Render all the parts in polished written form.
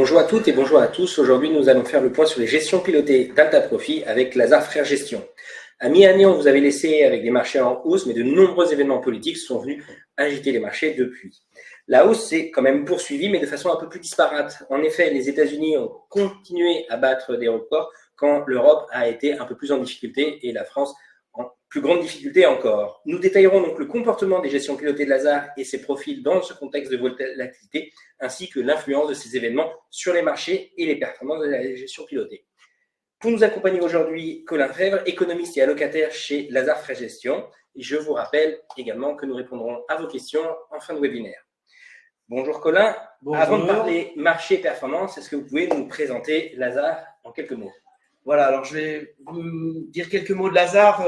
Bonjour à toutes et bonjour à tous. Aujourd'hui, nous allons faire le point sur les gestions pilotées d'Alta Profit avec Lazare Frères Gestion. À mi-année, on vous avait laissé avec des marchés en hausse, mais de nombreux événements politiques sont venus agiter les marchés depuis. La hausse s'est quand même poursuivie, mais de façon un peu plus disparate. En effet, les États-Unis ont continué à battre des records quand l'Europe a été un peu plus en difficulté et la France en plus grande difficulté encore. Nous détaillerons donc le comportement des gestions pilotées de Lazare et ses profils dans ce contexte de volatilité, ainsi que l'influence de ces événements sur les marchés et les performances de la gestion pilotée. Pour nous accompagner aujourd'hui, Colin Fèvre, économiste et allocataire chez Lazare Frères Gestion. Et je vous rappelle également que nous répondrons à vos questions en fin de webinaire. Bonjour Colin. Bonjour. Avant de parler marché performance, est-ce que vous pouvez nous présenter Lazare en quelques mots? Voilà, alors je vais vous dire quelques mots de Lazare.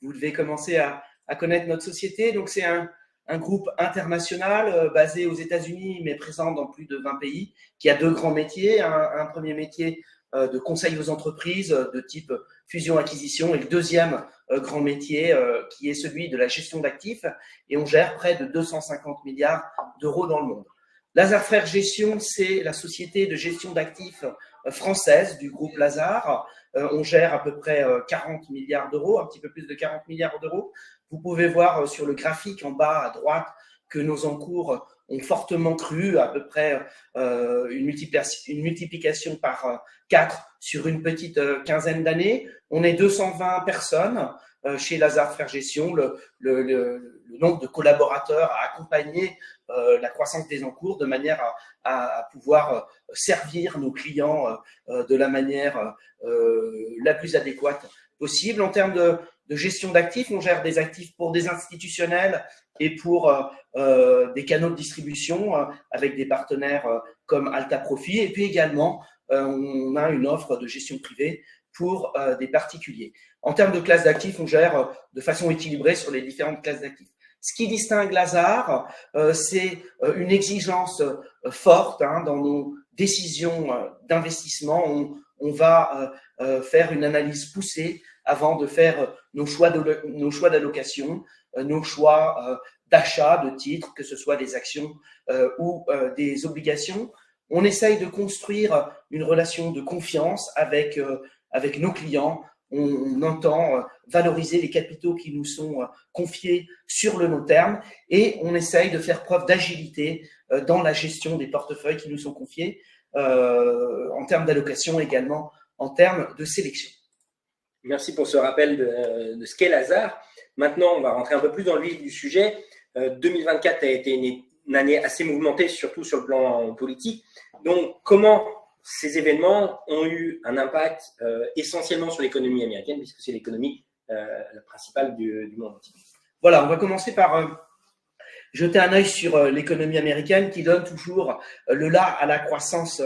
Vous devez commencer à connaître notre société. Donc, c'est un groupe international basé aux États-Unis, mais présent dans plus de 20 pays, qui a deux grands métiers. Un premier métier de conseil aux entreprises de type fusion-acquisition et le deuxième grand métier qui est celui de la gestion d'actifs. Et on gère près de 250 milliards d'euros dans le monde. Lazare Frères Gestion, c'est la société de gestion d'actifs française du groupe Lazare. On gère à peu près 40 milliards d'euros, un petit peu plus de 40 milliards d'euros. Vous pouvez voir sur le graphique en bas à droite que nos encours ont fortement cru, à peu près une multiplication par 4 sur une petite quinzaine d'années. On est 220 personnes chez Lazare Frères Gestion. Le nombre de collaborateurs a accompagné la croissance des encours de manière à pouvoir servir nos clients de la manière la plus adéquate possible. En termes de gestion d'actifs, on gère des actifs pour des institutionnels et pour des canaux de distribution avec des partenaires comme Alta Profit. Et puis également, on a une offre de gestion privée pour des particuliers. En termes de classes d'actifs, on gère de façon équilibrée sur les différentes classes d'actifs. Ce qui distingue Lazare, c'est une exigence forte dans nos décisions d'investissement. On va faire une analyse poussée avant de faire nos choix d'allocation, nos choix d'achat de titres, que ce soit des actions ou des obligations. On essaye de construire une relation de confiance avec nos clients. On entend valoriser les capitaux qui nous sont confiés sur le long terme et on essaye de faire preuve d'agilité dans la gestion des portefeuilles qui nous sont confiés en termes d'allocation également en termes de sélection. Merci pour ce rappel de ce qu'est Lazare. Maintenant, on va rentrer un peu plus dans le vif du sujet. 2024 a été une année assez mouvementée, surtout sur le plan politique. Donc, comment ces événements ont eu un impact essentiellement sur l'économie américaine, puisque c'est l'économie la principale du monde entier. Voilà, on va commencer par jeter un œil sur l'économie américaine qui donne toujours le là à la croissance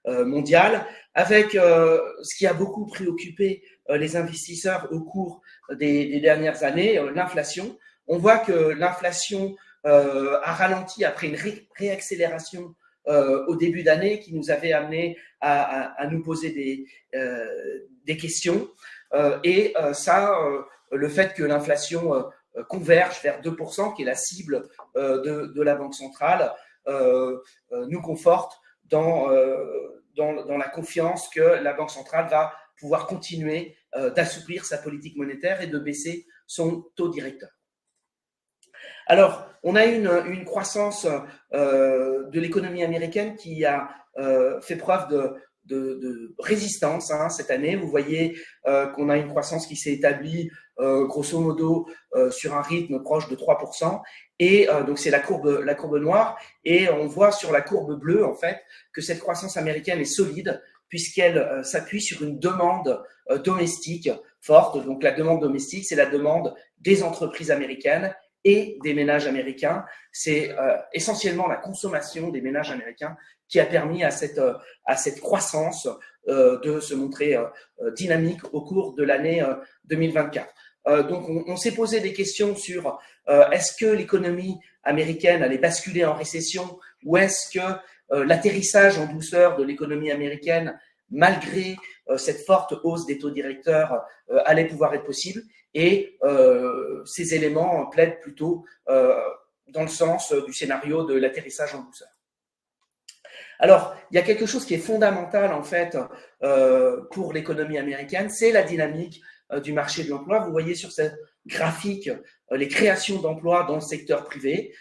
mondiale, avec ce qui a beaucoup préoccupé les investisseurs au cours des dernières années, l'inflation. On voit que l'inflation a ralenti après une réaccélération au début d'année qui nous avait amené à nous poser des questions. Le fait que l'inflation converge vers 2%, qui est la cible de la Banque centrale, nous conforte dans la confiance que la Banque centrale va pouvoir continuer d'assouplir sa politique monétaire et de baisser son taux directeur. Alors, on a une croissance de l'économie américaine qui a fait preuve de résistance cette année. Vous voyez qu'on a une croissance qui s'est établie grosso modo sur un rythme proche de 3%. Et donc, c'est la courbe noire. Et on voit sur la courbe bleue, en fait, que cette croissance américaine est solide puisqu'elle s'appuie sur une demande domestique forte. Donc, la demande domestique, c'est la demande des entreprises américaines et des ménages américains. C'est essentiellement la consommation des ménages américains qui a permis à cette croissance de se montrer dynamique au cours de l'année 2024. Donc, on s'est posé des questions sur est-ce que l'économie américaine allait basculer en récession ou est-ce que l'atterrissage en douceur de l'économie américaine, malgré cette forte hausse des taux directeurs, allait pouvoir être possible. Et ces éléments plaident plutôt dans le sens du scénario de l'atterrissage en douceur. Alors, il y a quelque chose qui est fondamental en fait pour l'économie américaine, c'est la dynamique du marché de l'emploi. Vous voyez sur cette graphique les créations d'emplois dans le secteur privé.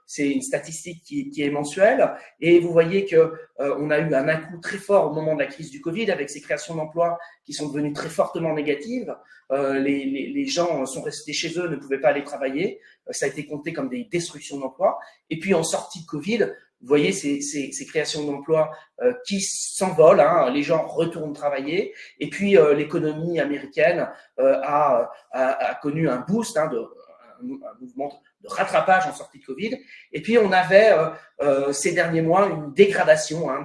C'est une statistique qui est mensuelle et vous voyez que on a eu un à-coup très fort au moment de la crise du Covid avec ces créations d'emplois qui sont devenues très fortement négatives. Les gens sont restés chez eux, ne pouvaient pas aller travailler. Ça a été compté comme des destructions d'emplois. Et puis en sortie de Covid, vous voyez ces créations d'emplois qui s'envolent, hein, les gens retournent travailler, et puis l'économie américaine a connu un boost, hein, un mouvement de rattrapage en sortie de Covid. Et puis on avait ces derniers mois une dégradation de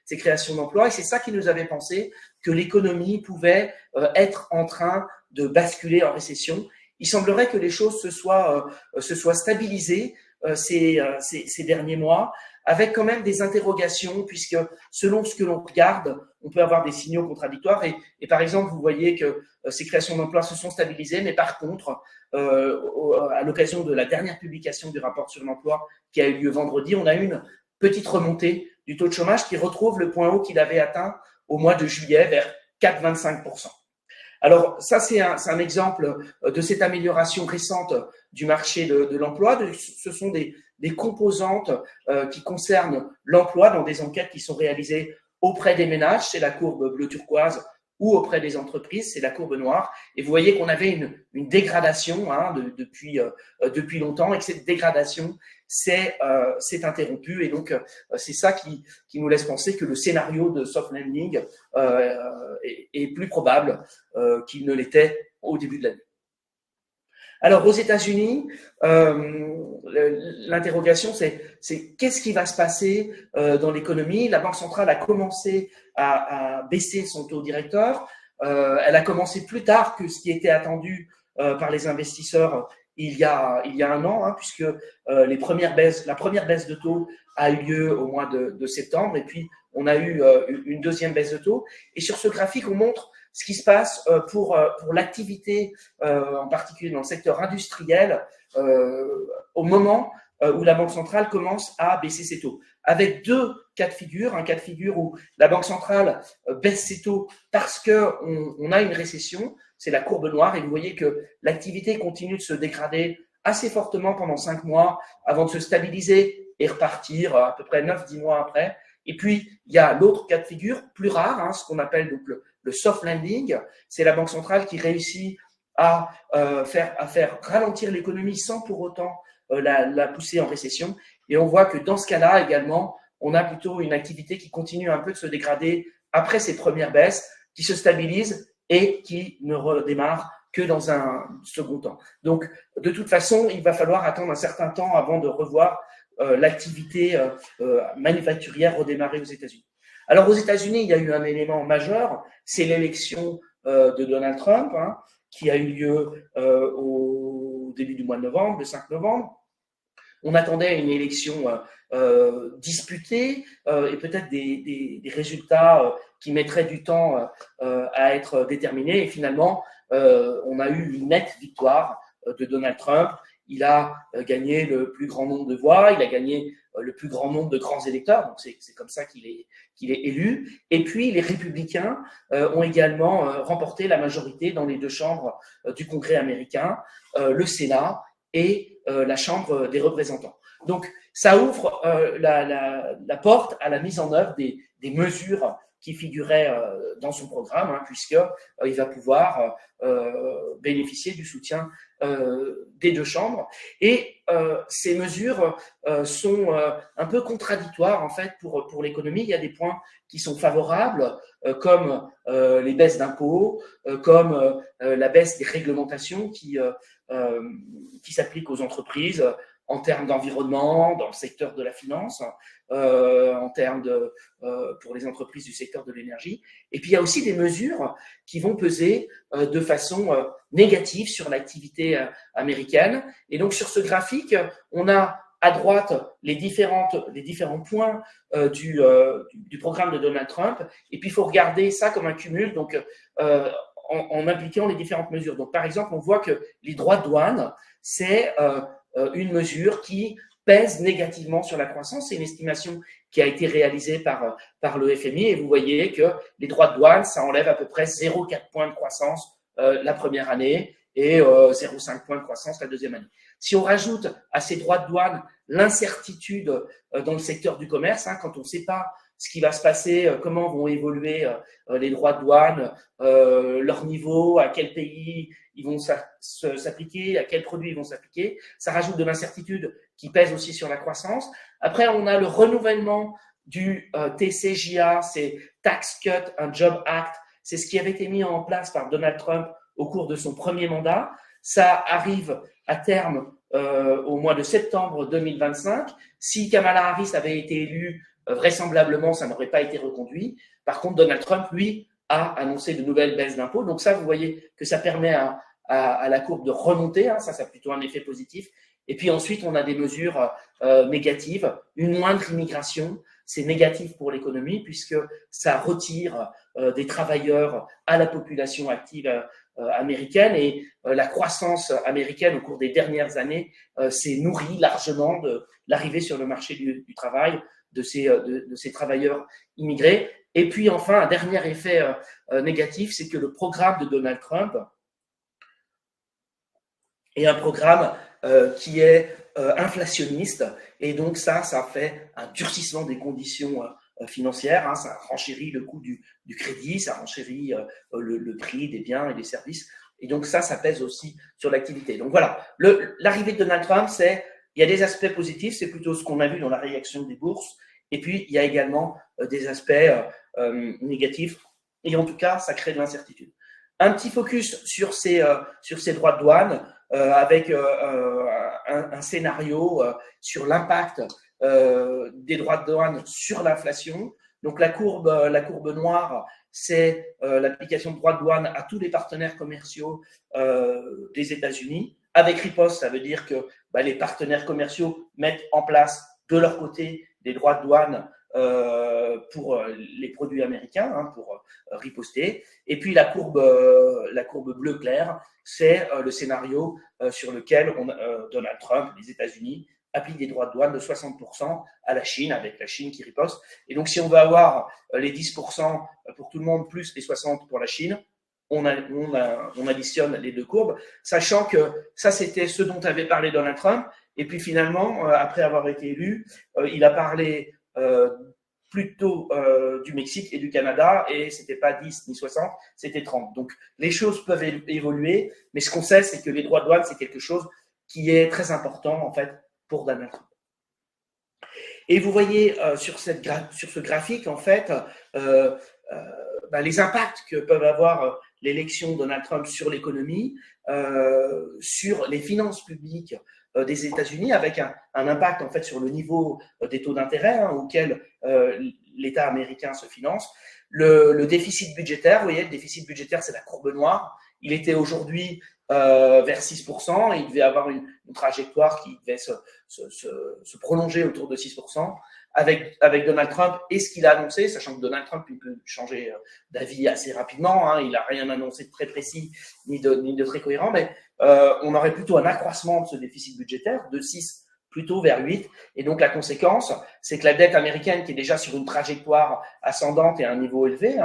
ces créations d'emplois, et c'est ça qui nous avait pensé que l'économie pouvait être en train de basculer en récession. Il semblerait que les choses se soient stabilisées ces derniers mois, avec quand même des interrogations, puisque selon ce que l'on regarde, on peut avoir des signaux contradictoires. Et par exemple, vous voyez que ces créations d'emplois se sont stabilisées, mais par contre, à l'occasion de la dernière publication du rapport sur l'emploi qui a eu lieu vendredi, on a eu une petite remontée du taux de chômage qui retrouve le point haut qu'il avait atteint au mois de juillet, vers 4,25%. Alors ça, c'est un exemple de cette amélioration récente du marché de l'emploi. Ce sont des composantes qui concernent l'emploi dans des enquêtes qui sont réalisées auprès des ménages, c'est la courbe bleu turquoise, ou auprès des entreprises, c'est la courbe noire. Et vous voyez qu'on avait une dégradation depuis longtemps, et que cette dégradation s'est interrompue. Et donc, c'est ça qui nous laisse penser que le scénario de soft landing est plus probable qu'il ne l'était au début de l'année. Alors, aux États-Unis, l'interrogation, c'est qu'est-ce qui va se passer dans l'économie. La Banque centrale a commencé à baisser son taux directeur. Elle a commencé plus tard que ce qui était attendu par les investisseurs il y a un an, hein, puisque la première baisse de taux a eu lieu au mois de septembre, et puis on a eu une deuxième baisse de taux. Et sur ce graphique, on montre ce qui se passe pour l'activité, en particulier dans le secteur industriel, au moment où la Banque centrale commence à baisser ses taux. Avec deux cas de figure, un cas de figure où la Banque centrale baisse ses taux parce qu'on a une récession, c'est la courbe noire, et vous voyez que l'activité continue de se dégrader assez fortement pendant 5 mois avant de se stabiliser et repartir à peu près 9-10 mois après. Et puis, il y a l'autre cas de figure, plus rare, hein, ce qu'on appelle donc le soft landing. C'est la Banque centrale qui réussit à faire ralentir l'économie sans pour autant la pousser en récession. Et on voit que dans ce cas-là également, on a plutôt une activité qui continue un peu de se dégrader après ces premières baisses, qui se stabilise et qui ne redémarre que dans un second temps. Donc, de toute façon, il va falloir attendre un certain temps avant de revoir l'activité manufacturière redémarrer aux États-Unis. Alors, aux États-Unis, il y a eu un élément majeur, c'est l'élection de Donald Trump, hein, qui a eu lieu au début du mois de novembre, le 5 novembre. On attendait une élection disputée et peut-être des résultats qui mettraient du temps à être déterminés. Et finalement, on a eu une nette victoire de Donald Trump. Il a gagné le plus grand nombre de voix, il a gagné le plus grand nombre de grands électeurs, donc c'est comme ça qu'il est élu. Et puis les républicains ont également remporté la majorité dans les deux chambres du Congrès américain, le Sénat et la Chambre des représentants. Donc ça ouvre la porte à la mise en œuvre des mesures qui figurait dans son programme, hein, puisqu'il va pouvoir bénéficier du soutien des deux chambres. Et ces mesures sont un peu contradictoires en fait pour l'économie. Il y a des points qui sont favorables, comme les baisses d'impôts, comme la baisse des réglementations qui s'appliquent aux entreprises en termes d'environnement, dans le secteur de la finance, en termes pour les entreprises du secteur de l'énergie. Et puis, il y a aussi des mesures qui vont peser de façon négative sur l'activité américaine. Et donc, sur ce graphique, on a à droite les différents points du programme de Donald Trump. Et puis, il faut regarder ça comme un cumul, donc en impliquant les différentes mesures. Donc, par exemple, on voit que les droits de douane, c'est une mesure qui pèse négativement sur la croissance. C'est une estimation qui a été réalisée par le FMI et vous voyez que les droits de douane, ça enlève à peu près 0,4 points de croissance la première année et 0,5 points de croissance la deuxième année. Si on rajoute à ces droits de douane l'incertitude dans le secteur du commerce, quand on ne sait pas ce qui va se passer, comment vont évoluer les droits de douane, leur niveau, à quel pays ils vont s'appliquer, à quels produits ils vont s'appliquer. Ça rajoute de l'incertitude qui pèse aussi sur la croissance. Après, on a le renouvellement du TCJA, c'est Tax Cut and Job Act. C'est ce qui avait été mis en place par Donald Trump au cours de son premier mandat. Ça arrive à terme au mois de septembre 2025. Si Kamala Harris avait été élue, vraisemblablement, ça n'aurait pas été reconduit. Par contre, Donald Trump, lui, a annoncé de nouvelles baisses d'impôts. Donc ça, vous voyez que ça permet à la courbe de remonter. Ça a plutôt un effet positif. Et puis ensuite, on a des mesures négatives, une moindre immigration. C'est négatif pour l'économie puisque ça retire des travailleurs à la population active américaine et la croissance américaine au cours des dernières années s'est nourrie largement de l'arrivée sur le marché du travail de ces travailleurs immigrés. Et puis enfin, un dernier effet négatif, c'est que le programme de Donald Trump est un programme qui est inflationniste et donc ça fait un durcissement des conditions financières, ça renchérit le coût du crédit, ça renchérit le prix des biens et des services et donc ça pèse aussi sur l'activité. Donc voilà, l'arrivée de Donald Trump, il y a des aspects positifs, c'est plutôt ce qu'on a vu dans la réaction des bourses et puis il y a également des aspects négatifs et en tout cas ça crée de l'incertitude. Un petit focus sur ces droits de douane avec un scénario sur l'impact des droits de douane sur l'inflation. Donc la courbe noire, c'est l'application de droits de douane à tous les partenaires commerciaux des États-Unis. Avec riposte, ça veut dire que les partenaires commerciaux mettent en place de leur côté des droits de douane pour les produits américains, pour riposter. Et puis la courbe bleu clair, c'est le scénario sur lequel Donald Trump, les États-Unis, applique des droits de douane de 60% à la Chine, avec la Chine qui riposte. Et donc, si on veut avoir les 10% pour tout le monde, plus les 60% pour la Chine, on additionne les deux courbes, sachant que ça, c'était ce dont avait parlé Donald Trump. Et puis finalement, après avoir été élu, il a parlé plutôt du Mexique et du Canada, et c'était pas 10 ni 60, c'était 30. Donc les choses peuvent évoluer, mais ce qu'on sait, c'est que les droits de douane, c'est quelque chose qui est très important en fait pour Donald Trump. Et vous voyez sur ce graphique en fait les impacts que peuvent avoir l'élection de Donald Trump sur l'économie, sur les finances publiques des États-Unis, avec un impact en fait sur le niveau des taux d'intérêt auquel l'État américain se finance. Le déficit budgétaire, vous voyez, le déficit budgétaire, c'est la courbe noire. Il était aujourd'hui vers 6%, et il devait avoir une trajectoire qui devait se prolonger autour de 6%. Avec Donald Trump et ce qu'il a annoncé, sachant que Donald Trump il peut changer d'avis assez rapidement, il n'a rien annoncé de très précis ni de très cohérent, mais on aurait plutôt un accroissement de ce déficit budgétaire de 6 plutôt vers 8. Et donc la conséquence, c'est que la dette américaine, qui est déjà sur une trajectoire ascendante et à un niveau élevé,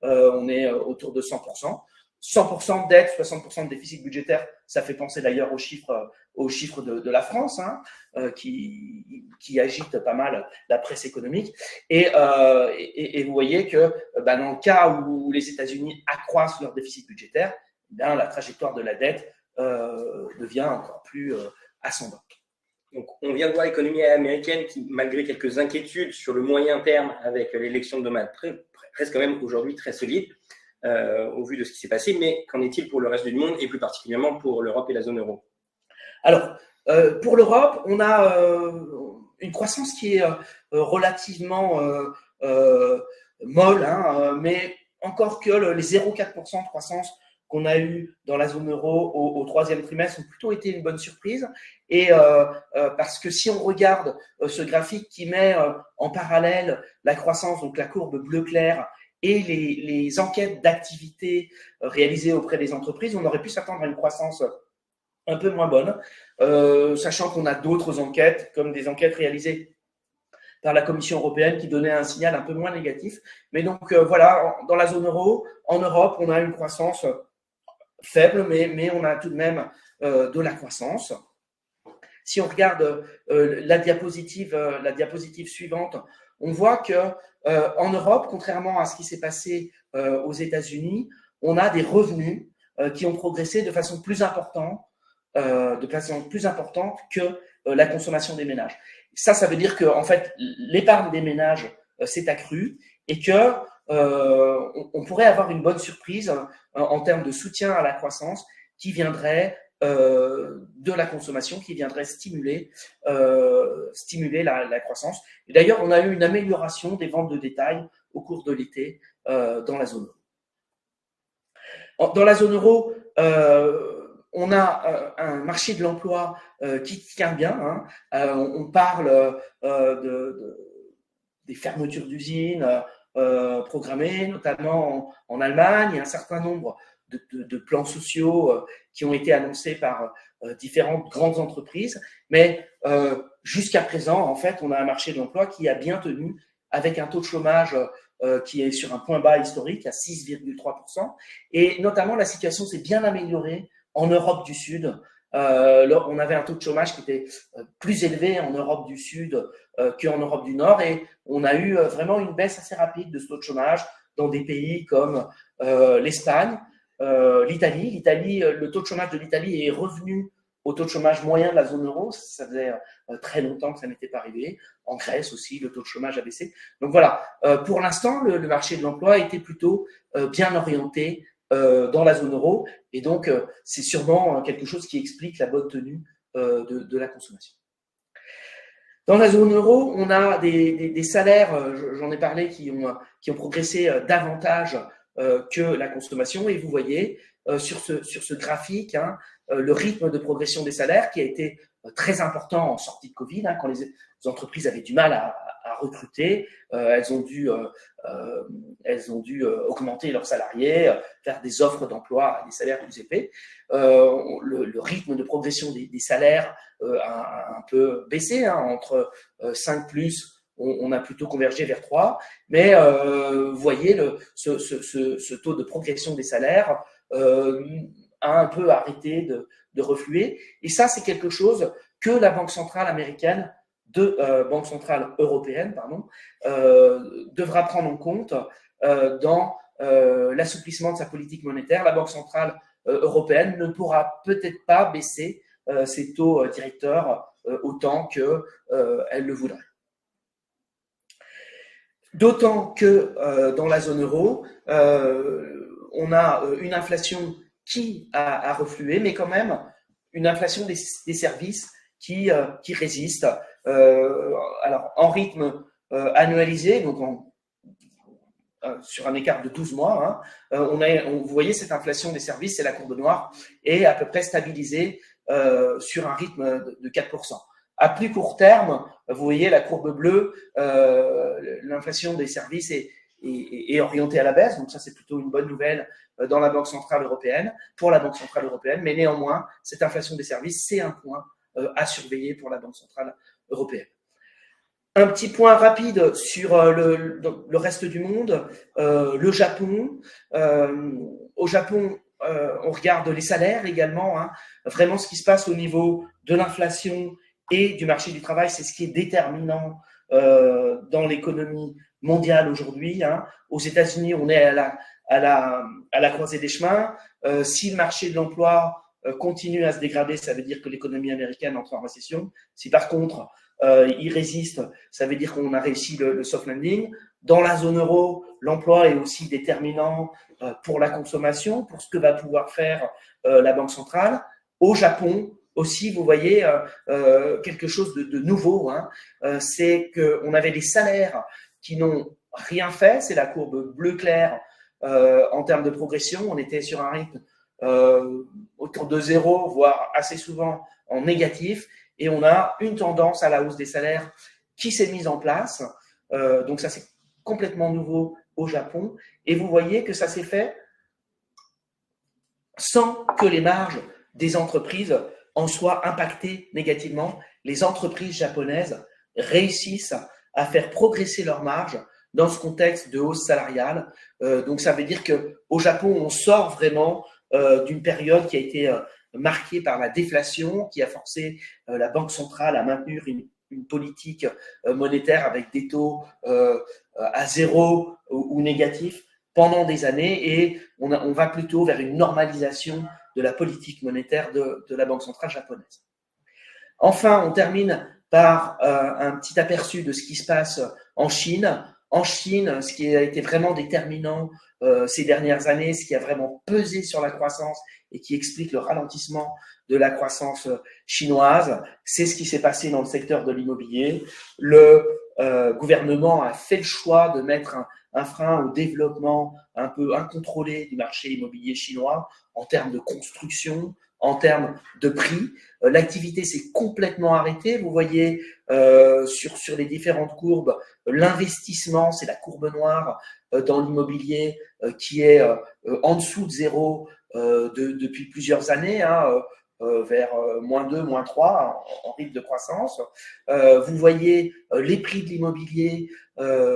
on est autour de 100%. 100% de dette, 60% de déficit budgétaire, ça fait penser d'ailleurs aux chiffres de la France, qui agite pas mal la presse économique. Et vous voyez que dans le cas où les États-Unis accroissent leur déficit budgétaire, la trajectoire de la dette devient encore plus ascendante. Donc, on vient de voir l'économie américaine qui, malgré quelques inquiétudes sur le moyen terme avec l'élection de Donald Trump, reste quand même aujourd'hui très solide. Au vu de ce qui s'est passé, mais qu'en est-il pour le reste du monde et plus particulièrement pour l'Europe et la zone euro? Alors, pour l'Europe, on a une croissance qui est relativement molle, mais encore que les 0,4% de croissance qu'on a eu dans la zone euro au troisième trimestre ont plutôt été une bonne surprise. Et parce que si on regarde ce graphique qui met en parallèle la croissance, donc la courbe bleu clair, et les enquêtes d'activité réalisées auprès des entreprises, on aurait pu s'attendre à une croissance un peu moins bonne, sachant qu'on a d'autres enquêtes, comme des enquêtes réalisées par la Commission européenne qui donnait un signal un peu moins négatif. Mais donc voilà, dans la zone euro, en Europe, on a une croissance faible, mais on a tout de même de la croissance. Si on regarde la diapositive suivante, on voit que en Europe, contrairement à ce qui s'est passé aux États-Unis, on a des revenus qui ont progressé de façon plus importante que la consommation des ménages. Ça veut dire que en fait, l'épargne des ménages s'est accrue et que on pourrait avoir une bonne surprise en termes de soutien à la croissance qui viendrait de la consommation, qui viendrait stimuler la croissance. Et d'ailleurs, on a eu une amélioration des ventes de détail au cours de l'été dans la zone euro. Dans la zone euro, on a un marché de l'emploi qui tient bien. On parle des fermetures d'usines programmées, notamment en Allemagne. Il y a un certain nombre de plans sociaux qui ont été annoncés par différentes grandes entreprises. Mais jusqu'à présent, en fait, on a un marché de l'emploi qui a bien tenu avec un taux de chômage qui est sur un point bas historique à 6,3%. Et notamment, la situation s'est bien améliorée en Europe du Sud. On avait un taux de chômage qui était plus élevé en Europe du Sud qu'en Europe du Nord. Et on a eu vraiment une baisse assez rapide de ce taux de chômage dans des pays comme l'Espagne, l'Italie. Le taux de chômage de l'Italie est revenu au taux de chômage moyen de la zone euro. Ça faisait très longtemps que ça n'était pas arrivé. En Grèce aussi, le taux de chômage a baissé. Donc voilà, pour l'instant, le marché de l'emploi était plutôt bien orienté dans la zone euro. Et donc, c'est sûrement quelque chose qui explique la bonne tenue de la consommation. Dans la zone euro, on a des salaires, j'en ai parlé, qui ont progressé davantage que la consommation. Et vous voyez sur ce graphique le rythme de progression des salaires qui a été très important en sortie de Covid, quand les entreprises avaient du mal à recruter. Elles ont dû augmenter leurs salariés, faire des offres d'emploi à des salaires plus élevés. Le rythme de progression des salaires a un peu baissé, entre 5 plus, on a plutôt convergé vers 3. Mais vous voyez, ce taux de progression des salaires a un peu arrêté de refluer. Et ça, c'est quelque chose que la Banque centrale américaine, Banque centrale européenne, devra prendre en compte dans l'assouplissement de sa politique monétaire. La Banque centrale européenne ne pourra peut-être pas baisser ses taux directeurs autant qu'elle le voudrait. D'autant que dans la zone euro, on a une inflation qui a reflué, mais quand même une inflation des services qui résiste. Alors, en rythme annualisé, donc sur un écart de 12 mois, vous voyez cette inflation des services, c'est la courbe noire, est à peu près stabilisée sur un rythme de 4%. À plus court terme, vous voyez la courbe bleue, l'inflation des services est orientée à la baisse, donc ça c'est plutôt une bonne nouvelle dans la Banque centrale européenne, pour la Banque centrale européenne, mais néanmoins, cette inflation des services, c'est un point à surveiller pour la Banque centrale européenne. Un petit point rapide sur le reste du monde, le Japon. Au Japon, on regarde les salaires également. Vraiment, ce qui se passe au niveau de l'inflation et du marché du travail, c'est ce qui est déterminant dans l'économie mondiale aujourd'hui. Aux États-Unis, on est à la croisée des chemins. Si le marché de l'emploi continue à se dégrader, ça veut dire que l'économie américaine entre en récession. Si par contre, il résiste, ça veut dire qu'on a réussi le soft landing. Dans la zone euro, l'emploi est aussi déterminant pour la consommation, pour ce que va pouvoir faire la Banque centrale. Au Japon aussi, vous voyez quelque chose de nouveau. C'est qu'on avait des salaires qui n'ont rien fait. C'est la courbe bleu clair en termes de progression. On était sur un rythme autour de 0, voire assez souvent en négatif. Et on a une tendance à la hausse des salaires qui s'est mise en place. Donc ça, c'est complètement nouveau au Japon. Et vous voyez que ça s'est fait sans que les marges des entreprises en soi impacter négativement. Les entreprises japonaises réussissent à faire progresser leurs marges dans ce contexte de hausse salariale. Donc, ça veut dire qu'au Japon, on sort vraiment d'une période qui a été marquée par la déflation, qui a forcé la Banque centrale à maintenir une politique monétaire avec des taux à zéro ou négatifs pendant des années, et on va plutôt vers une normalisation de la politique monétaire de la Banque centrale japonaise. Enfin, on termine par un petit aperçu de ce qui se passe en Chine. En Chine, ce qui a été vraiment déterminant ces dernières années, ce qui a vraiment pesé sur la croissance et qui explique le ralentissement de la croissance chinoise, c'est ce qui s'est passé dans le secteur de l'immobilier. Le gouvernement a fait le choix de mettre un frein au développement un peu incontrôlé du marché immobilier chinois en termes de construction, en termes de prix. L'activité s'est complètement arrêtée. Vous voyez sur les différentes courbes, l'investissement, c'est la courbe noire dans l'immobilier qui est en dessous de zéro depuis plusieurs années, vers -2, -3 en rythme de croissance. Vous voyez les prix de l'immobilier,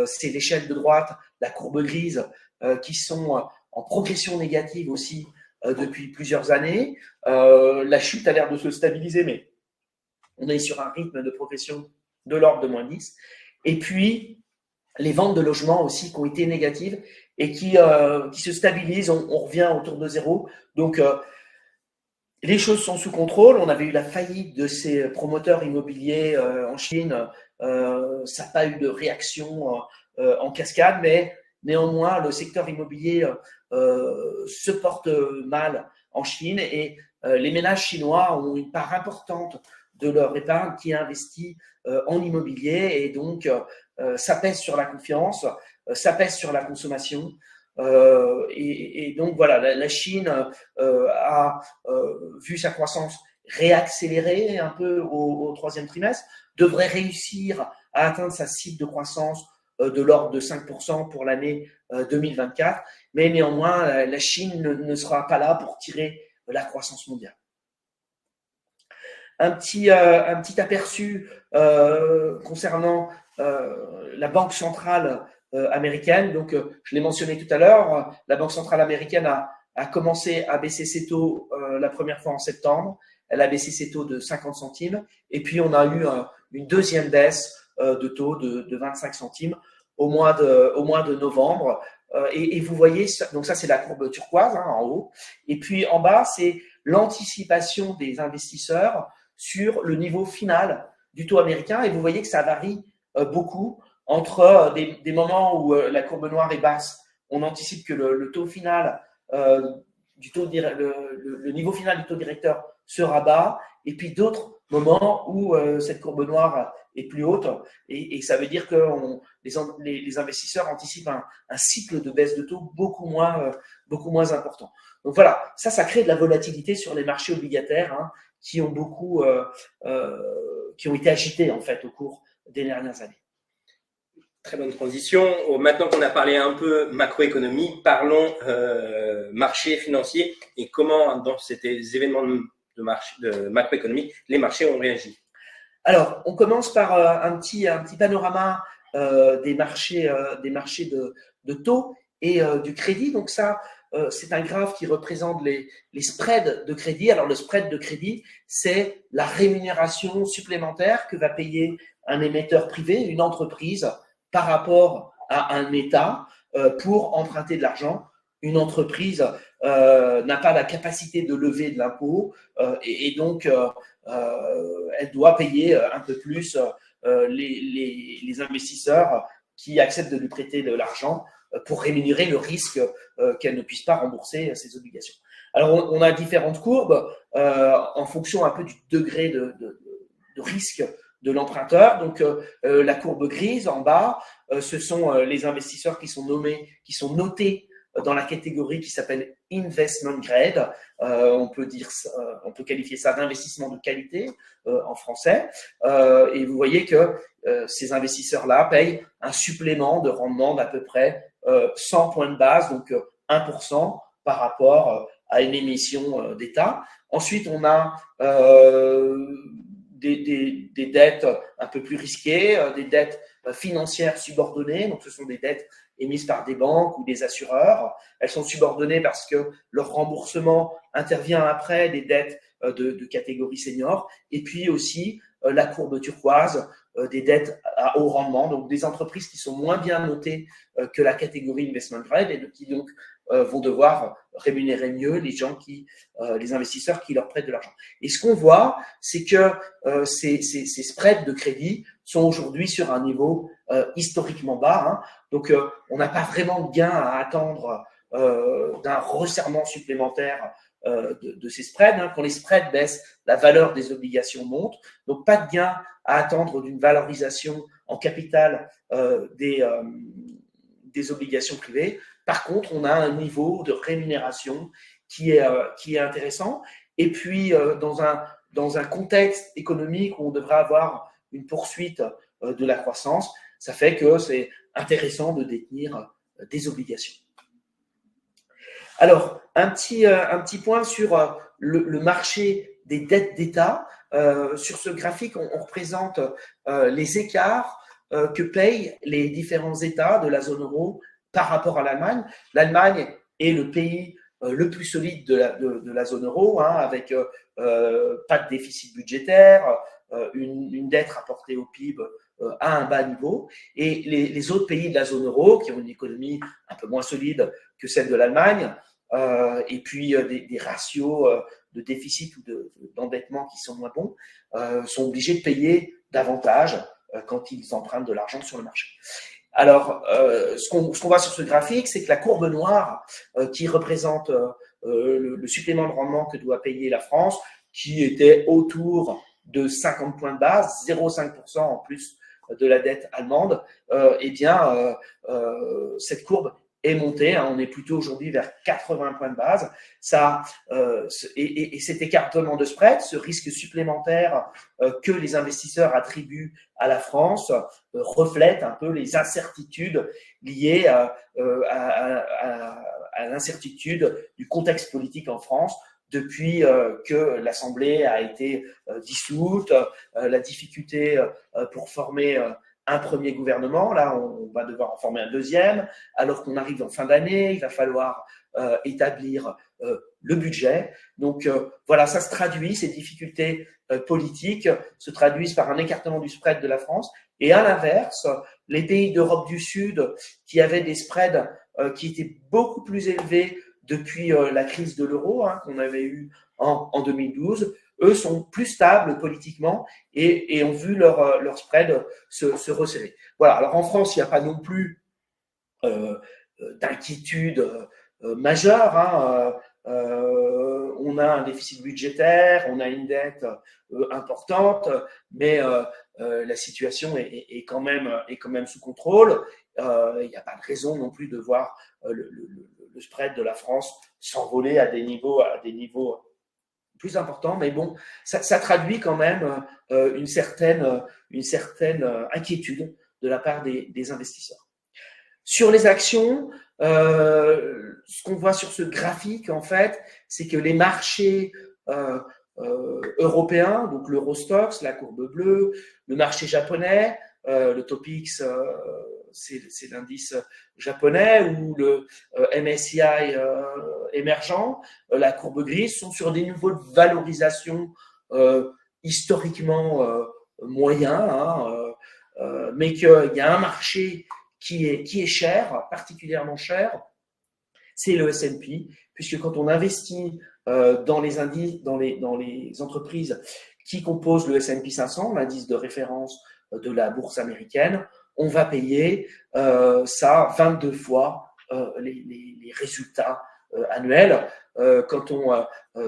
c'est l'échelle de droite, la courbe grise, qui sont en progression négative aussi depuis plusieurs années. La chute a l'air de se stabiliser, mais on est sur un rythme de progression de l'ordre de -10. Et puis, les ventes de logements aussi qui ont été négatives et qui se stabilisent, on revient autour de zéro. Donc, les choses sont sous contrôle. On avait eu la faillite de ces promoteurs immobiliers en Chine. Ça n'a pas eu de réaction en cascade, mais néanmoins, le secteur immobilier se porte mal en Chine, et les ménages chinois ont une part importante de leur épargne qui est investie en immobilier, et donc ça pèse sur la confiance, ça pèse sur la consommation. Et donc voilà, la Chine a vu sa croissance réaccélérer un peu au troisième trimestre, devrait réussir à atteindre sa cible de croissance de l'ordre de 5% pour l'année 2024, mais néanmoins la Chine ne sera pas là pour tirer la croissance mondiale. Un petit aperçu concernant la Banque centrale américaine. Donc, je l'ai mentionné tout à l'heure, la Banque centrale américaine a commencé à baisser ses taux la première fois en septembre. Elle a baissé ses taux de 50 centimes. Et puis, on a eu une deuxième baisse de taux de 25 centimes au mois de novembre. Et vous voyez, donc ça, c'est la courbe turquoise en haut. Et puis, en bas, c'est l'anticipation des investisseurs sur le niveau final du taux américain. Et vous voyez que ça varie beaucoup entre des moments où la courbe noire est basse. On anticipe que le taux final le niveau final du taux directeur sera bas, et puis d'autres moments où cette courbe noire est plus haute, et ça veut dire que les investisseurs anticipent un cycle de baisse de taux beaucoup moins important. Donc voilà, ça crée de la volatilité sur les marchés obligataires qui ont été agités en fait au cours des dernières années. Très bonne transition. Maintenant qu'on a parlé un peu macroéconomie, parlons marché financier et comment dans ces événements de macroéconomie, les marchés ont réagi. Alors, on commence par un petit panorama des marchés de taux et du crédit. Donc ça, c'est un graphe qui représente les spreads de crédit. Alors, le spread de crédit, c'est la rémunération supplémentaire que va payer un émetteur privé, une entreprise, par rapport à un État pour emprunter de l'argent. Une entreprise n'a pas la capacité de lever de l'impôt et donc elle doit payer un peu plus les investisseurs qui acceptent de lui prêter de l'argent pour rémunérer le risque qu'elle ne puisse pas rembourser ses obligations. Alors, on a différentes courbes en fonction un peu du degré de risque de l'emprunteur. Donc, la courbe grise en bas, ce sont les investisseurs qui sont notés dans la catégorie qui s'appelle investment grade. On peut qualifier ça d'investissement de qualité en français. Et vous voyez que ces investisseurs-là payent un supplément de rendement d'à peu près 100 points de base, donc 1% par rapport à une émission d'État. Ensuite, on a des dettes un peu plus risquées, des dettes financières subordonnées. Donc, ce sont des dettes émises par des banques ou des assureurs. Elles sont subordonnées parce que leur remboursement intervient après des dettes de catégorie senior. Et puis aussi la courbe turquoise, des dettes à haut rendement, donc des entreprises qui sont moins bien notées que la catégorie investment grade et qui donc vont devoir rémunérer mieux les investisseurs qui leur prêtent de l'argent. Et ce qu'on voit, c'est que ces spreads de crédit sont aujourd'hui sur un niveau historiquement bas. Hein. Donc, on n'a pas vraiment de gain à attendre d'un resserrement supplémentaire de ces spreads. Hein. Quand les spreads baissent, la valeur des obligations monte. Donc, pas de gain à attendre d'une valorisation en capital des obligations privées. Par contre, on a un niveau de rémunération qui est intéressant. Et puis, dans un contexte économique où on devrait avoir une poursuite de la croissance, ça fait que c'est intéressant de détenir des obligations. Alors, un petit point sur le marché des dettes d'État. Sur ce graphique, on représente les écarts que payent les différents États de la zone euro par rapport à l'Allemagne. L'Allemagne est le pays le plus solide de la zone euro, hein, avec pas de déficit budgétaire, une dette rapportée au PIB à un bas niveau. Et les autres pays de la zone euro, qui ont une économie un peu moins solide que celle de l'Allemagne, et puis des ratios de déficit ou d'endettement qui sont moins bons, sont obligés de payer davantage quand ils empruntent de l'argent sur le marché. Alors, ce qu'on voit sur ce graphique, c'est que la courbe noire qui représente le supplément de rendement que doit payer la France, qui était autour de 50 points de base, 0,5% en plus de la dette allemande, cette courbe est montée. Hein, on est plutôt aujourd'hui vers 80 points de base. Et cet écartement de spread, ce risque supplémentaire que les investisseurs attribuent à la France, reflète un peu les incertitudes liées à l'incertitude du contexte politique en France depuis que l'Assemblée a été dissoute, la difficulté pour former un premier gouvernement. Là, on va devoir en former un deuxième. Alors qu'on arrive en fin d'année, il va falloir établir le budget. Donc, voilà, ça se traduit, ces difficultés politiques se traduisent par un écartement du spread de la France. Et à l'inverse, les pays d'Europe du Sud qui avaient des spreads qui étaient beaucoup plus élevés depuis la crise de l'euro, hein, qu'on avait eu en 2012, eux sont plus stables politiquement et ont vu leur spread se resserrer. Voilà. Alors en France, il n'y a pas non plus d'inquiétude majeure. Hein. On a un déficit budgétaire, on a une dette importante, mais la situation est quand même sous contrôle. Il n'y a pas de raison non plus de voir le spread de la France s'envoler à des niveaux plus importants, mais bon, ça traduit quand même une certaine inquiétude de la part des investisseurs. Sur les actions, ce qu'on voit sur ce graphique, en fait, c'est que les marchés européens, donc l'Eurostoxx, la courbe bleue, le marché japonais, le Topix, c'est l'indice japonais, ou le MSCI émergent, la courbe grise, sont sur des niveaux de valorisation historiquement moyens, hein, mais qu'il y a un marché qui est cher, particulièrement cher, c'est le S&P, puisque quand on investit dans les indices, dans les entreprises qui composent le S&P 500, l'indice de référence de la bourse américaine, on va payer ça 22 fois les résultats annuels.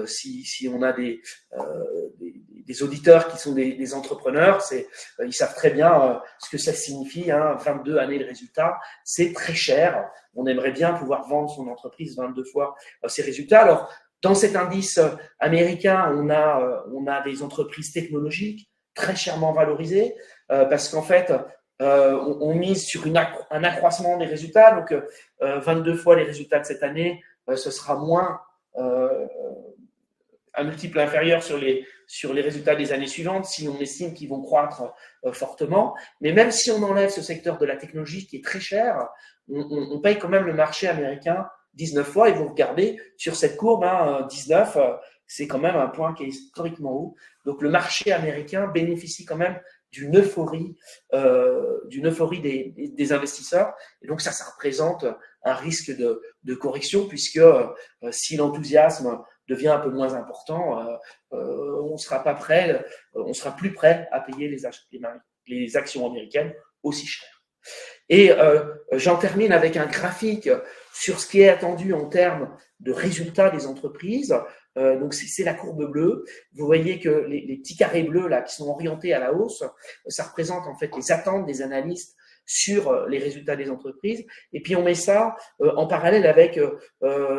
Si on a des auditeurs qui sont des entrepreneurs, ils savent très bien ce que ça signifie, hein, 22 années de résultats, c'est très cher. On aimerait bien pouvoir vendre son entreprise 22 fois ses résultats. Alors, dans cet indice américain, on a des entreprises technologiques très chèrement valorisées parce qu'en fait, on mise sur un accroissement des résultats. Donc, 22 fois les résultats de cette année, ce sera moins un multiple inférieur sur les résultats des années suivantes, si on estime qu'ils vont croître fortement. Mais même si on enlève ce secteur de la technologie qui est très cher, on paye quand même le marché américain 19 fois. Et vous regardez sur cette courbe, 19, c'est quand même un point qui est historiquement haut. Donc le marché américain bénéficie quand même d'une euphorie des investisseurs. Et donc ça représente un risque de correction, puisque si l'enthousiasme devient un peu moins important, on sera plus prêt à payer les actions américaines aussi cher. Et j'en termine avec un graphique sur ce qui est attendu en termes de résultats des entreprises. Donc c'est la courbe bleue. Vous voyez que les petits carrés bleus là qui sont orientés à la hausse, ça représente en fait les attentes des analystes sur les résultats des entreprises. Et puis on met ça en parallèle avec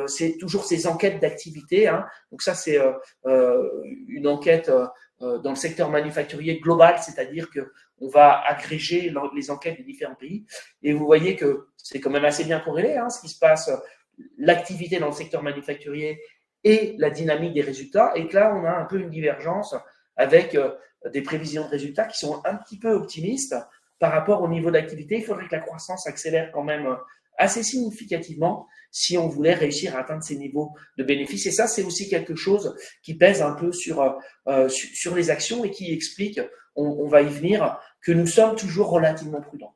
c'est toujours ces enquêtes d'activité. Donc ça c'est une enquête dans le secteur manufacturier global, c'est-à-dire que on va agréger les enquêtes des différents pays. Et vous voyez que c'est quand même assez bien corrélé, ce qui se passe, l'activité dans le secteur manufacturier et la dynamique des résultats. Et que là, on a un peu une divergence avec des prévisions de résultats qui sont un petit peu optimistes par rapport au niveau d'activité. Il faudrait que la croissance accélère quand même assez significativement si on voulait réussir à atteindre ces niveaux de bénéfices. Et ça, c'est aussi quelque chose qui pèse un peu sur les actions et qui explique, on va y venir, que nous sommes toujours relativement prudents.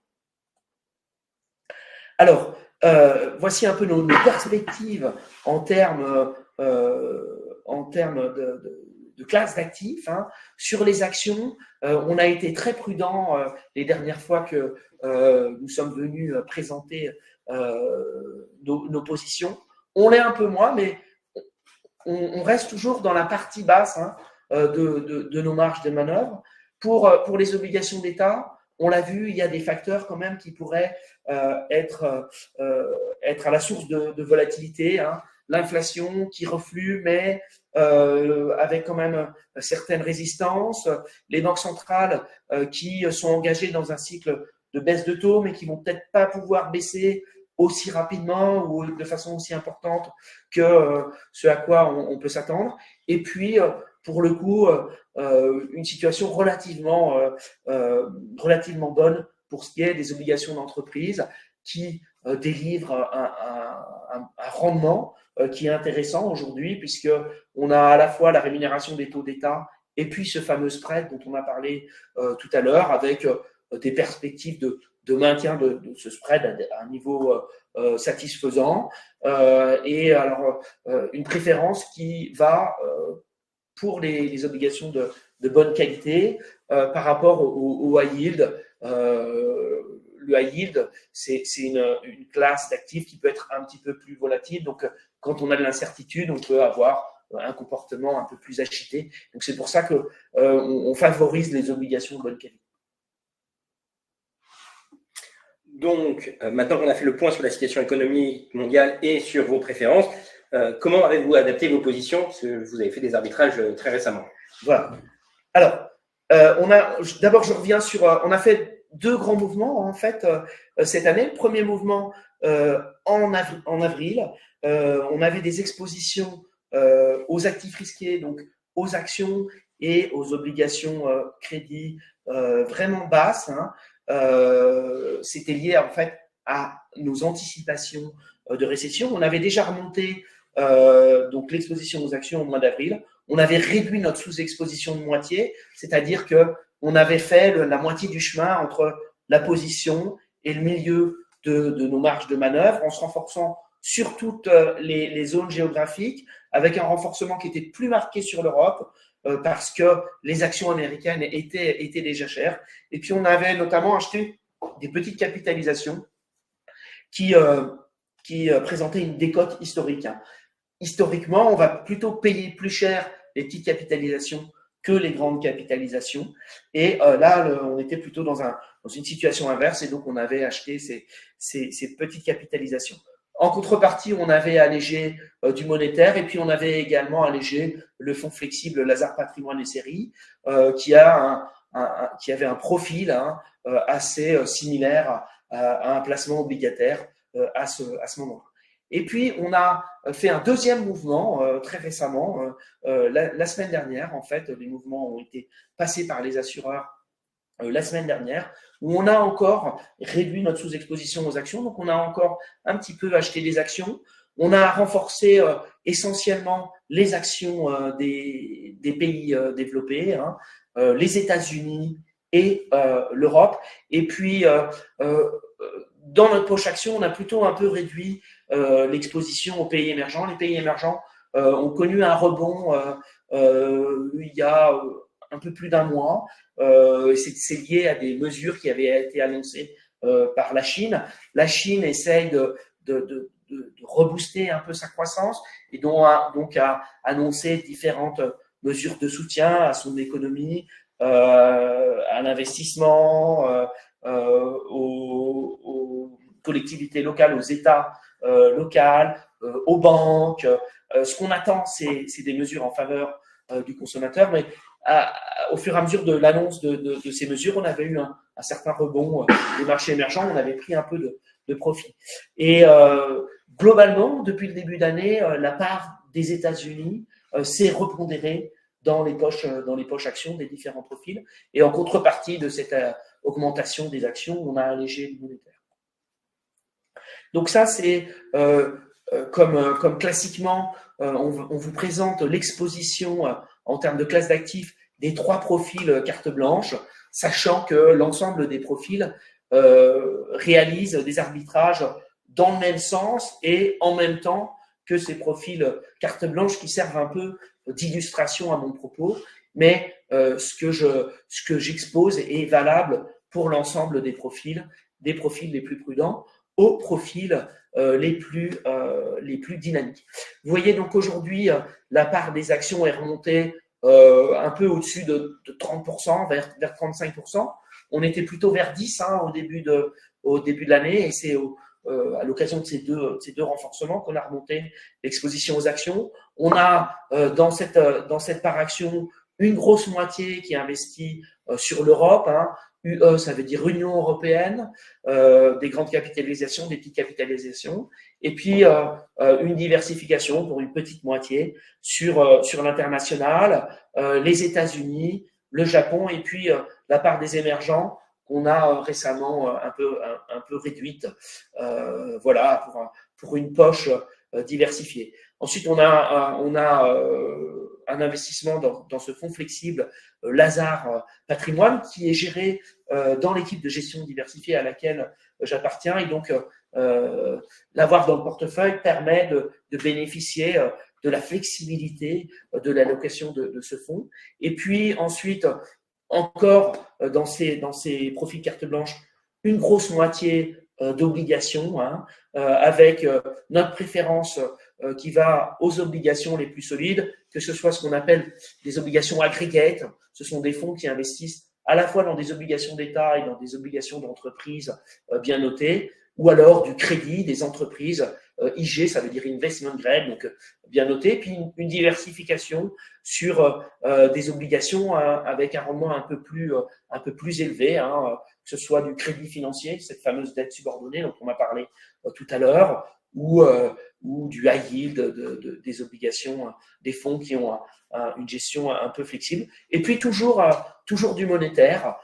Alors, voici un peu nos perspectives en termes de classe d'actifs. Sur les actions, on a été très prudent les dernières fois que nous sommes venus présenter nos positions. On l'est un peu moins, mais on reste toujours dans la partie basse de nos marges de manœuvre. Pour les obligations d'État, on l'a vu, il y a des facteurs quand même qui pourraient être à la source de volatilité. L'inflation qui reflue, mais avec quand même certaines résistances. Les banques centrales qui sont engagées dans un cycle de baisse de taux, mais qui vont peut-être pas pouvoir baisser aussi rapidement ou de façon aussi importante que ce à quoi on peut s'attendre. Et puis, pour le coup, une situation relativement bonne pour ce qui est des obligations d'entreprise qui délivrent un rendement qui est intéressant aujourd'hui, puisqu'on a à la fois la rémunération des taux d'État et puis ce fameux spread dont on a parlé tout à l'heure, avec des perspectives de maintien de ce spread à un niveau satisfaisant. Et alors, une préférence qui va pour les obligations de bonne qualité par rapport au high yield. Le high yield, c'est une classe d'actifs qui peut être un petit peu plus volatile. Donc, quand on a de l'incertitude, on peut avoir un comportement un peu plus agité. Donc, c'est pour ça que on favorise les obligations de bonne qualité. Donc, maintenant qu'on a fait le point sur la situation économique mondiale et sur vos préférences, comment avez-vous adapté vos positions? Parce que vous avez fait des arbitrages très récemment. Voilà. Alors, d'abord, je reviens sur. On a fait 2 grands mouvements en fait cette année. Le premier mouvement en avril, on avait des expositions aux actifs risqués, donc aux actions et aux obligations crédit vraiment basses. C'était lié en fait à nos anticipations de récession. On avait déjà remonté donc l'exposition aux actions au mois d'avril. On avait réduit notre sous-exposition de moitié, c'est-à-dire que on avait fait la moitié du chemin entre la position et le milieu de nos marges de manœuvre, en se renforçant sur toutes les zones géographiques, avec un renforcement qui était plus marqué sur l'Europe, parce que les actions américaines étaient déjà chères. Et puis, on avait notamment acheté des petites capitalisations qui présentaient une décote historique. Historiquement, on va plutôt payer plus cher les petites capitalisations que les grandes capitalisations. Et là, on était plutôt dans une situation inverse, et donc on avait acheté ces petites capitalisations. En contrepartie, on avait allégé du monétaire, et puis on avait également allégé le fonds flexible Lazard Patrimoine et Séries, qui avait un profil assez similaire à un placement obligataire à ce moment-là. Et puis, on a fait un deuxième mouvement très récemment, la semaine dernière, en fait, les mouvements ont été passés par les assureurs la semaine dernière, où on a encore réduit notre sous-exposition aux actions. Donc, on a encore un petit peu acheté des actions. On a renforcé essentiellement les actions des pays développés, hein, les États-Unis et l'Europe. Et puis, dans notre poche action, on a plutôt un peu réduit l'exposition aux pays émergents. Les pays émergents ont connu un rebond il y a un peu plus d'un mois. C'est lié à des mesures qui avaient été annoncées par la Chine. La Chine essaye de rebooster un peu sa croissance et donc a annoncé différentes mesures de soutien à son économie, à l'investissement, aux collectivités locales, aux États locaux, aux banques. Ce qu'on attend, c'est des mesures en faveur du consommateur, mais au fur et à mesure de l'annonce de ces mesures, on avait eu un certain rebond des marchés émergents, on avait pris un peu de profit. Et globalement, depuis le début d'année, la part des États-Unis s'est repondérée dans les poches actions des différents profils. Et en contrepartie de cette augmentation des actions, on a allégé le monétaire. Donc ça, c'est comme classiquement, on vous présente l'exposition en termes de classe d'actifs des trois profils carte blanche, sachant que l'ensemble des profils réalisent des arbitrages dans le même sens et en même temps que ces profils carte blanche qui servent un peu d'illustration à mon propos, mais ce que j'expose est valable pour l'ensemble des profils les plus prudents aux profils les plus dynamiques. Vous voyez donc aujourd'hui, la part des actions est remontée un peu au-dessus de 30%, vers 35%. On était plutôt vers 10 au début de l'année et c'est à l'occasion de ces deux renforcements qu'on a remonté l'exposition aux actions. On a dans cette part action une grosse moitié qui est investie sur l'Europe, hein. UE, ça veut dire Union européenne, des grandes capitalisations, des petites capitalisations, et puis une diversification pour une petite moitié sur l'international, les États-Unis, le Japon, et puis la part des émergents qu'on a récemment un peu réduite, voilà, pour une poche diversifiée. Ensuite, on a un investissement dans ce fonds flexible Lazare Patrimoine qui est géré dans l'équipe de gestion diversifiée à laquelle j'appartiens. Et donc, l'avoir dans le portefeuille permet de bénéficier de la flexibilité de l'allocation de ce fonds. Et puis ensuite, encore dans ces profils carte blanche, une grosse moitié d'obligations, hein, avec notre préférence qui va aux obligations les plus solides, que ce soit ce qu'on appelle des obligations aggregate. Ce sont des fonds qui investissent à la fois dans des obligations d'État et dans des obligations d'entreprise bien notées, ou alors du crédit des entreprises IG, ça veut dire investment grade, donc bien noté, puis une diversification sur des obligations avec un rendement un peu plus élevé, hein, que ce soit du crédit financier, cette fameuse dette subordonnée dont on m'a parlé tout à l'heure, ou du high yield, des obligations, des fonds qui ont une gestion un peu flexible. Et puis toujours du monétaire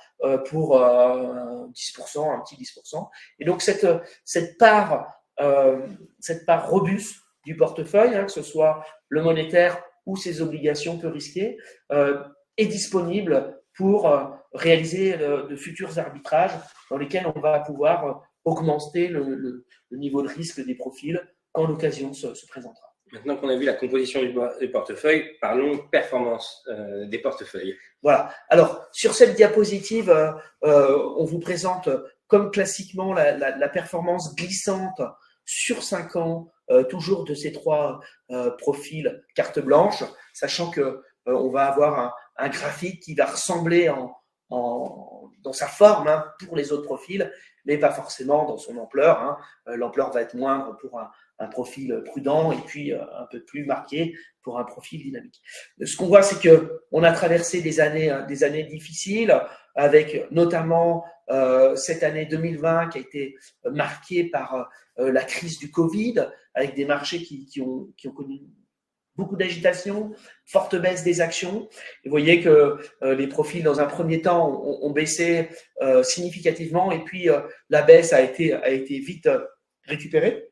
pour 10%, un petit 10%. Et donc cette part robuste du portefeuille, hein, que ce soit le monétaire ou ses obligations peu risquées, est disponible pour réaliser de futurs arbitrages dans lesquels on va pouvoir augmenter le niveau de risque des profils quand l'occasion se présentera. Maintenant qu'on a vu la composition du portefeuille, parlons performance des portefeuilles. Voilà. Alors, sur cette diapositive, on vous présente, comme classiquement, la performance glissante sur 5 ans, toujours de ces trois profils carte blanche, sachant que on va avoir un graphique qui va ressembler dans sa forme, hein, pour les autres profils, mais pas forcément dans son ampleur, hein. L'ampleur va être moindre pour un profil prudent et puis un peu plus marqué pour un profil dynamique. Ce qu'on voit, c'est qu'on a traversé des années difficiles avec notamment cette année 2020 qui a été marquée par la crise du Covid, avec des marchés qui ont connu beaucoup d'agitation, forte baisse des actions. Et vous voyez que les profils, dans un premier temps, ont baissé significativement, et puis la baisse a été vite récupérée.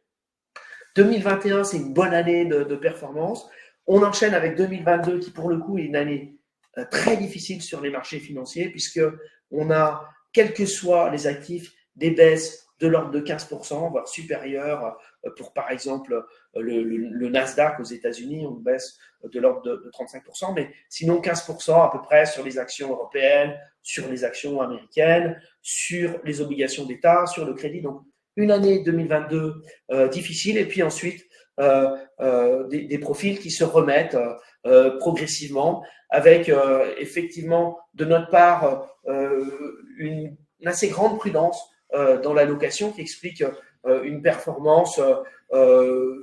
2021, c'est une bonne année de performance. On enchaîne avec 2022, qui pour le coup est une année très difficile sur les marchés financiers, puisque on a, quels que soient les actifs, des baisses de l'ordre de 15%, voire supérieures. Pour par exemple le Nasdaq aux États-Unis, on baisse de l'ordre de 35%, mais sinon 15% à peu près sur les actions européennes, sur les actions américaines, sur les obligations d'État, sur le crédit. Donc une année 2022 difficile, et puis ensuite des profils qui se remettent progressivement, avec effectivement de notre part une assez grande prudence dans l'allocation, qui explique une performance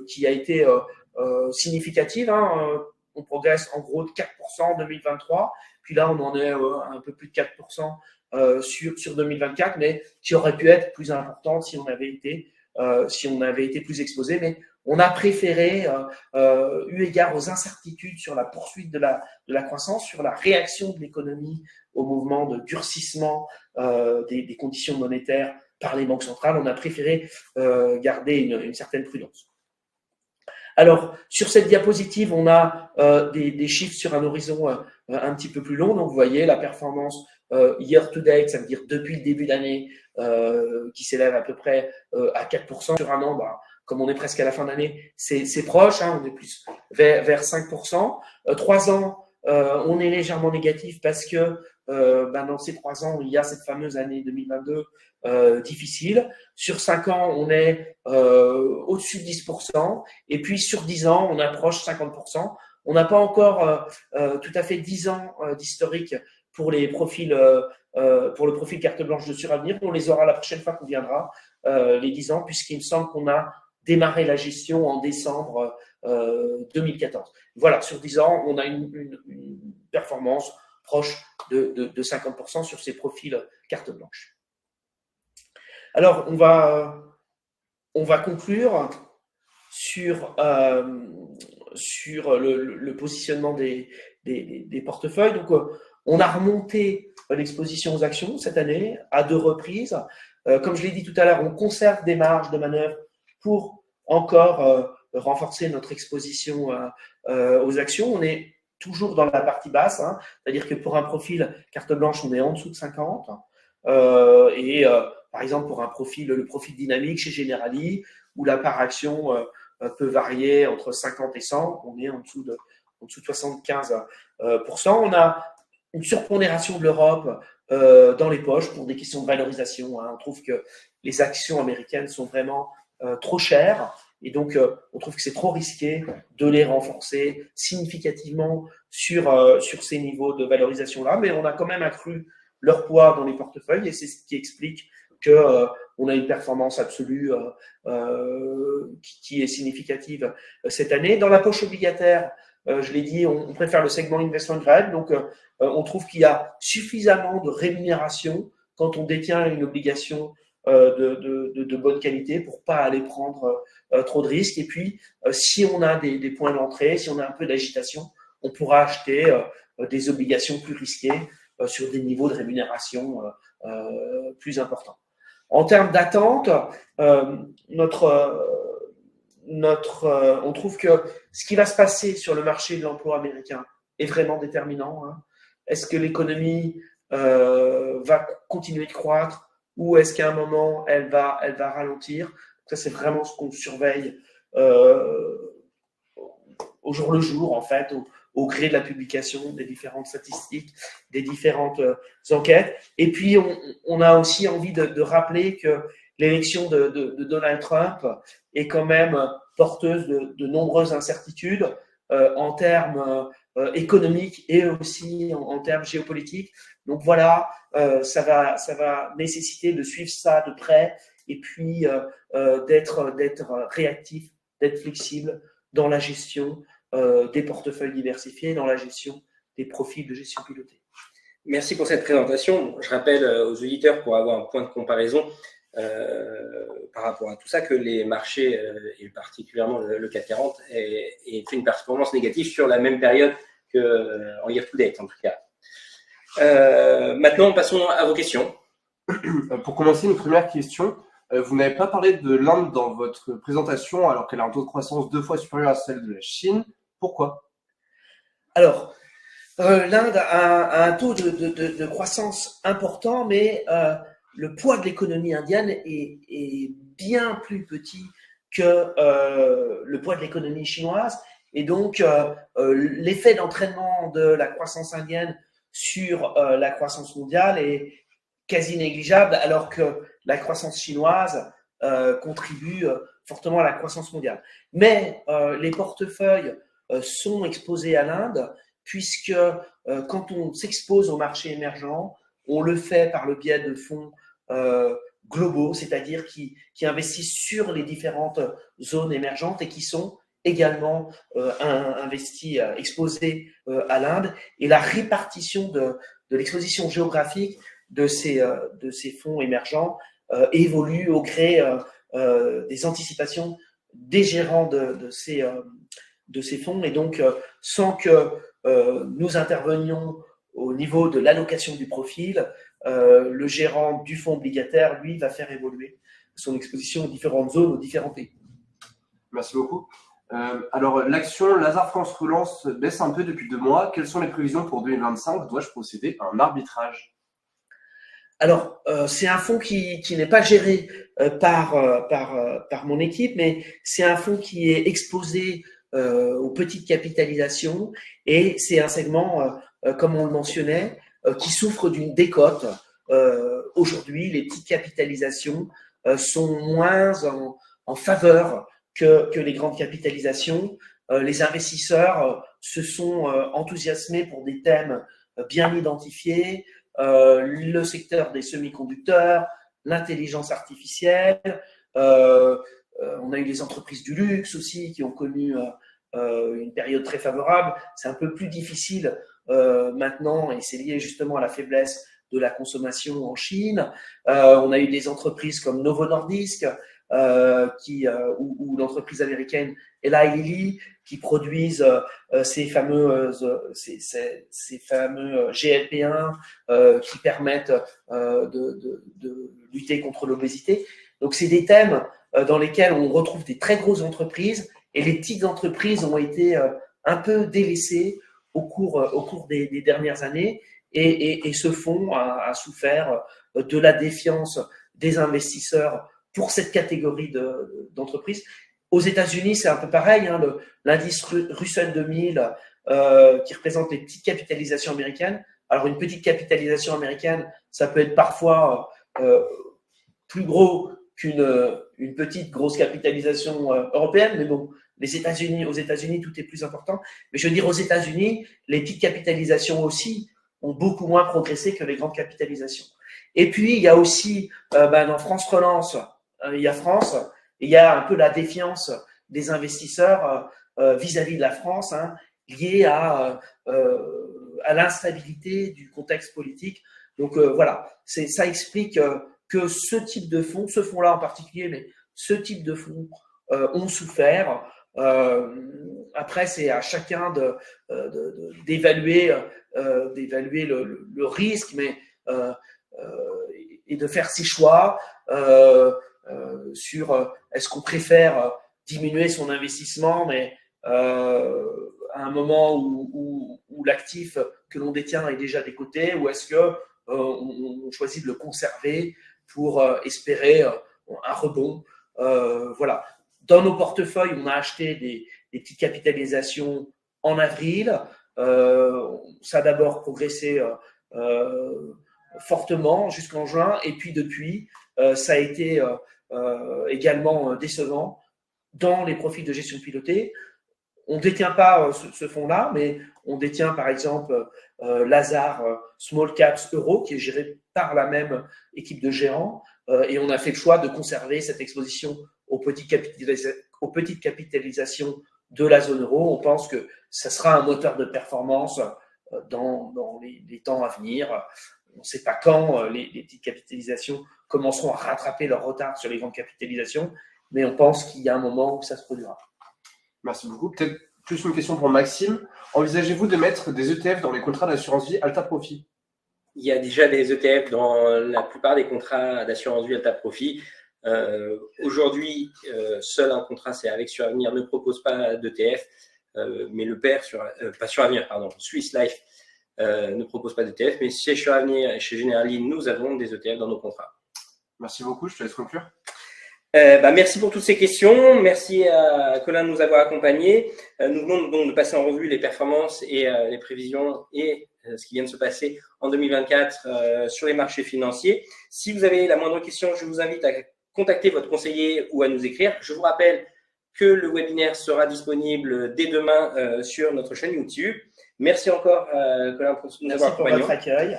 qui a été significative. On progresse en gros de 4% en 2023, puis là on en est un peu plus de 4% sur 2024, mais qui aurait pu être plus important si on avait été plus exposé. Mais on a préféré, eu égard aux incertitudes sur la poursuite de la croissance, sur la réaction de l'économie au mouvement de durcissement des conditions monétaires par les banques centrales, on a préféré garder une certaine prudence. Alors, sur cette diapositive, on a des chiffres sur un horizon un petit peu plus long. Donc, vous voyez la performance year to date, ça veut dire depuis le début d'année, qui s'élève à peu près à 4% sur un an. Comme on est presque à la fin d'année, c'est proche, on est plus vers 5%. 3 ans, on est légèrement négatif parce que dans ces 3 ans, il y a cette fameuse année 2022 difficile. Sur 5 ans, on est au-dessus de 10%. Et puis, sur 10 ans, on approche 50%. On n'a pas encore tout à fait 10 ans d'historique pour les profils, pour le profil carte blanche de Suravenir. On les aura la prochaine fois qu'on viendra, les 10 ans, puisqu'il me semble qu'on a démarré la gestion en décembre 2014. Voilà, sur 10 ans, on a une performance proche de 50% sur ces profils carte blanche. Alors, on va conclure sur le positionnement des portefeuilles. Donc, on a remonté l'exposition aux actions cette année à 2 reprises. Comme je l'ai dit tout à l'heure, on conserve des marges de manœuvre pour encore renforcer notre exposition aux actions. On est toujours dans la partie basse, c'est-à-dire que pour un profil carte blanche, on est en dessous de 50. Par exemple, pour le profil dynamique chez Generali, où la part action peut varier entre 50 et 100, on est en dessous de 75%. On a une surpondération de l'Europe dans les poches pour des questions de valorisation. On trouve que les actions américaines sont vraiment trop chères, et donc on trouve que c'est trop risqué de les renforcer significativement sur ces niveaux de valorisation-là. Mais on a quand même accru leur poids dans les portefeuilles, et c'est ce qui explique qu'on a une performance absolue qui est significative cette année. Dans la poche obligataire, je l'ai dit, on préfère le segment investment grade. Donc, on trouve qu'il y a suffisamment de rémunération quand on détient une obligation de bonne qualité pour pas aller prendre trop de risques. Et puis, si on a des points d'entrée, si on a un peu d'agitation, on pourra acheter des obligations plus risquées sur des niveaux de rémunération plus importants. En termes d'attente, on trouve que ce qui va se passer sur le marché de l'emploi américain est vraiment déterminant. Est-ce que l'économie va continuer de croître, ou est-ce qu'à un moment elle va ralentir? Ça, c'est vraiment ce qu'on surveille au jour le jour, en fait, au gré de la publication des différentes statistiques, des différentes enquêtes. Et puis, on a aussi envie de rappeler que l'élection de Donald Trump est quand même porteuse de nombreuses incertitudes en termes économiques et aussi en termes géopolitiques. Donc voilà, ça va nécessiter de suivre ça de près, et puis d'être réactif, d'être flexible dans la gestion des portefeuilles diversifiés, dans la gestion des profils de gestion pilotée. Merci pour cette présentation. Je rappelle aux auditeurs, pour avoir un point de comparaison par rapport à tout ça, que les marchés, et particulièrement le CAC 40, aient fait une performance négative sur la même période qu'en year-to-date, en tout cas. Maintenant, passons à vos questions. Pour commencer, une première question. Vous n'avez pas parlé de l'Inde dans votre présentation, alors qu'elle a un taux de croissance 2 fois supérieur à celle de la Chine. Pourquoi? Alors, l'Inde a un taux de croissance important, mais le poids de l'économie indienne est bien plus petit que le poids de l'économie chinoise. Et donc, l'effet d'entraînement de la croissance indienne sur la croissance mondiale est quasi négligeable, alors que la croissance chinoise contribue fortement à la croissance mondiale. Mais les portefeuilles sont exposés à l'Inde, puisque quand on s'expose au marché émergent, on le fait par le biais de fonds globaux, c'est-à-dire qui investissent sur les différentes zones émergentes et qui sont également investis, exposés à l'Inde. Et la répartition de l'exposition géographique de ces fonds émergents évolue au gré des anticipations des gérants de ces fonds. Et donc, sans que nous intervenions au niveau de l'allocation du profil, le gérant du fonds obligataire, lui, va faire évoluer son exposition aux différentes zones, aux différents pays. Merci beaucoup. Alors, l'action Lazare France Relance baisse un peu depuis 2 mois. Quelles sont les prévisions pour 2025? Dois-je procéder à un arbitrage? Alors, c'est un fonds qui n'est pas géré par mon équipe, mais c'est un fonds qui est exposé aux petites capitalisations, et c'est un segment, comme on le mentionnait, qui souffre d'une décote. Aujourd'hui, les petites capitalisations sont moins en faveur que les grandes capitalisations. Les investisseurs se sont enthousiasmés pour des thèmes bien identifiés, le secteur des semi-conducteurs, l'intelligence artificielle. On a eu les entreprises du luxe aussi qui ont connu une période très favorable. C'est un peu plus difficile maintenant, et c'est lié justement à la faiblesse de la consommation en Chine. On a eu des entreprises comme Novo Nordisk, ou l'entreprise américaine Eli Lilly, qui produisent ces fameux GLP-1 qui permettent de lutter contre l'obésité. Donc, c'est des thèmes dans lesquels on retrouve des très grosses entreprises, et les petites entreprises ont été un peu délaissées au cours des dernières années, et ce fonds a souffert de la défiance des investisseurs pour cette catégorie d'entreprises. Aux États-Unis, c'est un peu pareil, hein, l'indice Russell 2000 qui représente les petites capitalisations américaines. Alors, une petite capitalisation américaine, ça peut être parfois plus gros qu'une petite grosse capitalisation européenne, mais bon, aux États-Unis, tout est plus important. Mais je veux dire, aux États-Unis, les petites capitalisations aussi ont beaucoup moins progressé que les grandes capitalisations. Et puis, il y a aussi, dans France Relance, il y a France, et il y a un peu la défiance des investisseurs vis-à-vis de la France, hein, liée à l'instabilité du contexte politique. Donc voilà, ça explique que ce type de fonds, ce fonds-là en particulier, mais ce type de fonds ont souffert. Après, c'est à chacun d'évaluer le risque, mais et de faire ses choix sur est-ce qu'on préfère diminuer son investissement, mais à un moment où l'actif que l'on détient est déjà décoté, ou est-ce que on choisit de le conserver pour espérer un rebond. Voilà. Dans nos portefeuilles, on a acheté des petites capitalisations en avril. Ça a d'abord progressé fortement jusqu'en juin, et puis depuis, ça a été également décevant dans les profils de gestion pilotée. On ne détient pas ce fonds-là, mais on détient par exemple Lazare Small Caps Euro, qui est géré par la même équipe de gérants, et on a fait le choix de conserver cette exposition aux petites capitalisations de la zone euro. On pense que ça sera un moteur de performance dans les temps à venir. On ne sait pas quand les petites capitalisations commenceront à rattraper leur retard sur les grandes capitalisations, mais on pense qu'il y a un moment où ça se produira. Merci beaucoup. Peut-être plus une question pour Maxime. Envisagez-vous de mettre des ETF dans les contrats d'assurance vie Alta Profit? Il y a déjà des ETF dans la plupart des contrats d'assurance vie Alta Profit. Aujourd'hui, seul un contrat, c'est avec Suravenir, ne propose pas d'ETF, mais le père, pas Suravenir, pardon, Swiss Life ne propose pas d'ETF, mais chez Suravenir et chez Generali, nous avons des ETF dans nos contrats. Merci beaucoup, je te laisse conclure. Merci pour toutes ces questions. Merci à Colin de nous avoir accompagnés. Nous venons donc de passer en revue les performances et les prévisions et ce qui vient de se passer en 2024 sur les marchés financiers. Si vous avez la moindre question, je vous invite à contacter votre conseiller ou à nous écrire. Je vous rappelle que le webinaire sera disponible dès demain sur notre chaîne YouTube. Merci encore, Colin, pour nous avoir accompagnés. Merci pour votre accueil.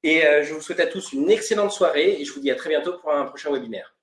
Et je vous souhaite à tous une excellente soirée et je vous dis à très bientôt pour un prochain webinaire.